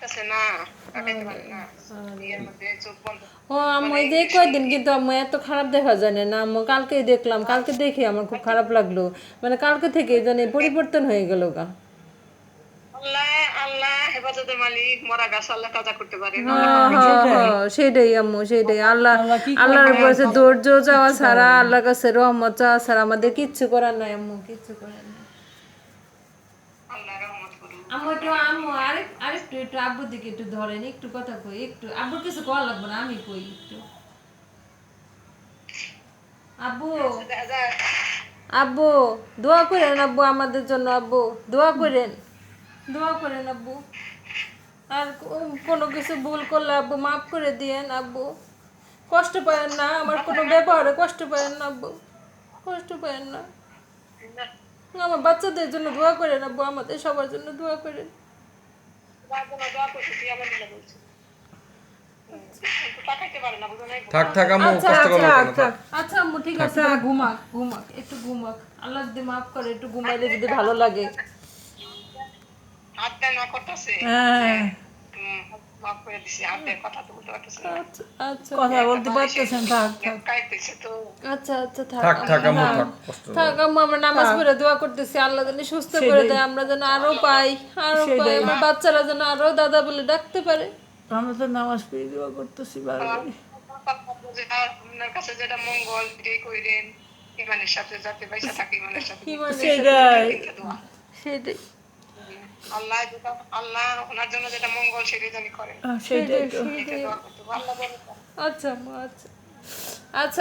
লাগতেছে না, তাকাইতে পারে না, এর মধ্যে চোখ বন্ধ। ও আম্মু এই যে কয়দিন কিন্তু আম্মু এত খারাপ দেখা যায় না আম্মু, কালকেই দেখলাম, কালকে দেখে আমার খুব খারাপ লাগলো, মানে কালকে থেকে জানি পরিবর্তন হয়ে গেল গা। আল্লাহ আল্লাহ হেফাজতের মালিক, মরা গাছ আল্লাহ তাজা করতে পারে, আল্লাহ হ্যাঁ হ্যাঁ হ্যাঁ, সেটাই আম্মু সেটাই। আল্লাহ আল্লাহর কাছে ধৈর্য চাওয়া ছাড়া, আল্লাহর কাছে রহমত চাওয়া ছাড়া আমাদের কিচ্ছু করার নাই আম্মু, কিচ্ছু করার নাই। আল্লাহ রহমত করুন। আম্মু একটু আম্মু আরেকটু একটু আব্বুর দিকে একটু ধরেন, একটু কথা কই, একটু আব্বুর কিছু করা লাগবে না, আমি কই একটু। আব্বু দেখা যায় আব্বু দোয়া করেন আব্বু আমাদের জন্য, আব্বু দোয়া করেন, দোয়া করেন আব্বু। আর কোনো কিছু ভুল করলে আব্বু মাফ করে দিয়েন আব্বু, কষ্ট পায়েন না, আমার কোনো ব্যবহারে কষ্ট পায়েন না আব্বু, কষ্ট পায়েন না। আমার বাচ্চাদের জন্য দোয়া করেন আব্বু, আমাদের সবার জন্য দোয়া করেন। দোয়া করতেছি, আমার নিলে বলছি তাকাইতে পারে না, বুঝো নাই। থাক থাক আম্মু, আচ্ছা কষ্ট আচ্ছা করো না, আচ্ছা থাক। আচ্ছা আম্মু ঠিক আছে, ঘুমাক ঘুমাক একটু ঘুমাক, আল্লাহ যদি মাফ করে একটু ঘুমাইলে যদি ভালো লাগে। হাত দেয় না করতেছে, হ্যাঁ, মাফ করে দিছি, হাত দেয়, কথা তো বলতে পারতেছে না, আচ্ছা আচ্ছা কথা বলতে পারতেছেন, থাক থাক। কাইতেছে তো। আচ্ছা আচ্ছা থাক থাক থাক আম্মু, আম্মু, থাক, কষ্ট করো থাক আম্মু, আমরা নামাজ পড়ে দোয়া করতেছি আল্লাহ যেন সুস্থ করে দেয়, আমরা যেন আরো পাই, আরো পাই, আমার বাচ্চারা যেন আরো দাদা বলে ডাকতে পারে। আমরা তো নামাজ পড়ে দোয়া করতেছি বারবার। আপনার কাছে যেটা মঙ্গল সেটাই কইরেন, ইমানের সাথে যাতে পয়সা থাকে, ইমানের সাথে সেটাই। দোয়া। সেটাই আল্লাহ যেটা, আল্লাহ ওনার জন্য যেটা মঙ্গল সেটাই জানি করেন, সেটাই তো। এটা দোয়া করতে হবে। আল্লাহ বলে আচ্ছা আম্মু, আচ্ছা আচ্ছা।